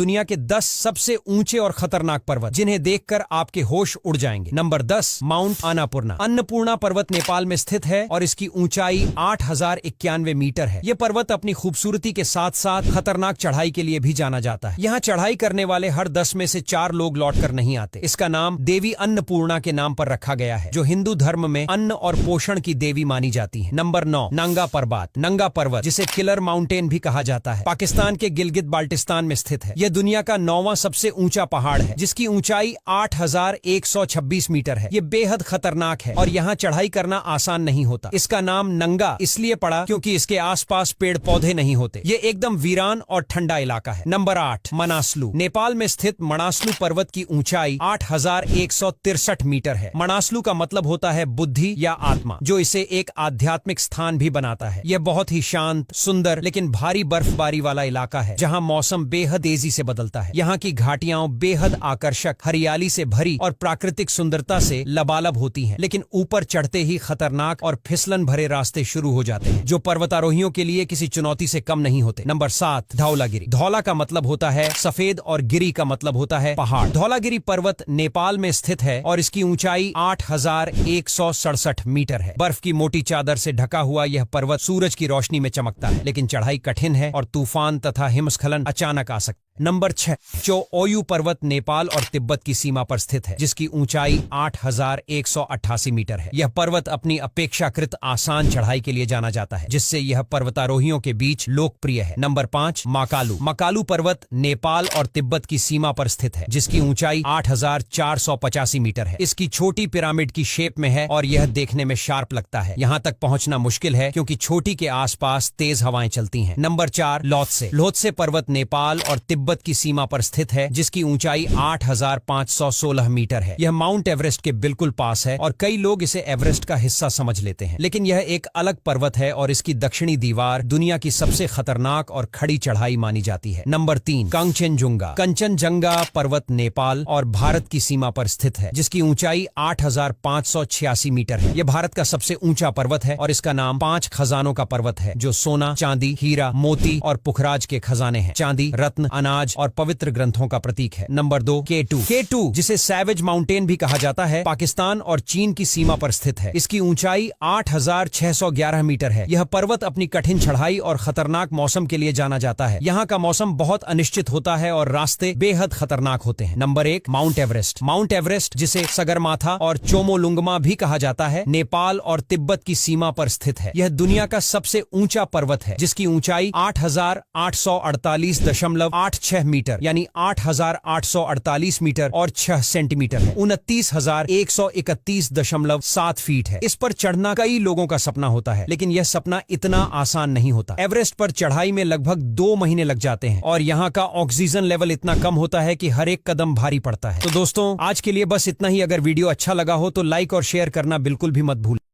दुनिया के 10 सबसे ऊंचे और खतरनाक पर्वत जिन्हें देखकर आपके होश उड़ जाएंगे। Number 10, mount Annapurna. अन्नपूर्णा पर्वत नेपाल में स्थित है और इसकी ऊंचाई 8091 मीटर है। यह पर्वत अपनी खूबसूरती के साथ साथ खतरनाक चढ़ाई के लिए भी जाना जाता है। यहाँ चढ़ाई करने वाले हर 10 में से 4 लोग लौटकर नहीं आते। इसका नाम देवी अन्नपूर्णा के नाम पर रखा गया है, जो हिंदू धर्म में अन्न और पोषण की देवी मानी जाती है। नंबर 9, नंगा पर्वत। नंगा पर्वत, जिसे किलर माउंटेन भी कहा जाता है, पाकिस्तान के गिलगित बाल्टिस्तान में स्थित है। यह दुनिया का 9वां सबसे ऊंचा पहाड़ है, जिसकी ऊंचाई 8126 मीटर है। यह बेहद खतरनाक है और यहाँ चढ़ाई करना आसान नहीं होता। इसका नाम नंगा इसलिए पड़ा क्योंकि इसके आसपास पेड़ पौधे नहीं होते। यह एकदम वीरान और ठंडा इलाका है। नंबर 8, मनासलू। नेपाल में स्थित मनासलू पर्वत की ऊंचाई 8163 मीटर है। मनासलू का मतलब होता है बुद्धि या आत्मा, जो इसे एक आध्यात्मिक स्थान भी बनाता है। यह बहुत ही शांत, सुंदर लेकिन भारी बर्फबारी वाला इलाका है, जहां मौसम बेहद तेजी से बदलता है। यहाँ की घाटियां बेहद आकर्षक, हरियाली से भरी और प्राकृतिक सुंदरता से लबालब होती हैं, लेकिन ऊपर चढ़ते ही खतरनाक और फिसलन भरे रास्ते शुरू हो जाते हैं, जो पर्वतारोहियों के लिए किसी चुनौती से कम नहीं होते। नंबर 7, धौलागिरी। धौला का मतलब होता है सफेद और गिरी का मतलब होता है पहाड़। धौलागिरी पर्वत नेपाल में स्थित है और इसकी ऊंचाई 8167 मीटर है। बर्फ की मोटी चादर से ढका हुआ यह पर्वत सूरज की रोशनी में चमकता है, लेकिन चढ़ाई कठिन है और तूफान तथा हिमस्खलन अचानक आ सकते। नंबर 6, चोओयू पर्वत नेपाल और तिब्बत की सीमा पर स्थित है, जिसकी ऊंचाई 8188 मीटर है। यह पर्वत अपनी अपेक्षाकृत आसान चढ़ाई के लिए जाना जाता है, जिससे यह पर्वतारोहियों के बीच लोकप्रिय है। नंबर 5, माकालू। माकालू पर्वत नेपाल और तिब्बत की सीमा पर स्थित है, जिसकी ऊंचाई 8485 मीटर है। इसकी छोटी पिरामिड की शेप में है और यह देखने में शार्प लगता है। यहाँ तक पहुंचना मुश्किल है क्योंकि चोटी के आसपास तेज हवाएं चलती हैं। नंबर 4, लोत्से। लोत्से पर्वत नेपाल और तिब्बत की सीमा पर स्थित है, जिसकी ऊंचाई 8516 मीटर है। यह माउंट एवरेस्ट के बिल्कुल पास है और कई लोग इसे एवरेस्ट का हिस्सा समझ लेते हैं, लेकिन यह एक अलग पर्वत है और इसकी दक्षिणी दीवार दुनिया की सबसे खतरनाक और खड़ी चढ़ाई मानी जाती है। नंबर 3, कंचनजुंगा। कंचनजंगा पर्वत नेपाल और भारत की सीमा पर स्थित है, जिसकी ऊंचाई 8586 मीटर है। यह भारत का सबसे ऊंचा पर्वत है और इसका नाम 5 खजानों का पर्वत है, जो सोना, चांदी, हीरा, मोती और पुखराज के खजाने हैं। चांदी, रत्न, अनाज और पवित्र ग्रंथों का प्रतीक है। नंबर 2, K2, जिसे सैवेज माउंटेन भी कहा जाता है, पाकिस्तान और चीन की सीमा पर स्थित है। इसकी ऊंचाई 8611 मीटर है। यह पर्वत अपनी कठिन चढ़ाई और खतरनाक मौसम के लिए जाना जाता है। यहाँ का मौसम बहुत अनिश्चित होता है और रास्ते बेहद खतरनाक होते हैं। Number 1, mount Everest. Mount Everest, जिसे सगरमाथा और चोमोलुंगमा भी कहा जाता है, नेपाल और तिब्बत की सीमा पर स्थित है। यह दुनिया का सबसे ऊंचा पर्वत है, जिसकी ऊंचाई 8848.86 मीटर यानी 8848 मीटर और 6 सेंटीमीटर है। 29,131.7 फीट है। इस पर चढ़ना कई लोगों का सपना होता है, लेकिन यह सपना इतना आसान नहीं होता। एवरेस्ट पर चढ़ाई में लगभग 2 महीने लग जाते हैं और यहाँ का ऑक्सीजन लेवल इतना कम होता है कि हर एक कदम भारी पड़ता है। तो दोस्तों, आज के लिए बस इतना ही। अगर वीडियो अच्छा लगा हो तो लाइक और शेयर करना बिल्कुल भी मत भूलें।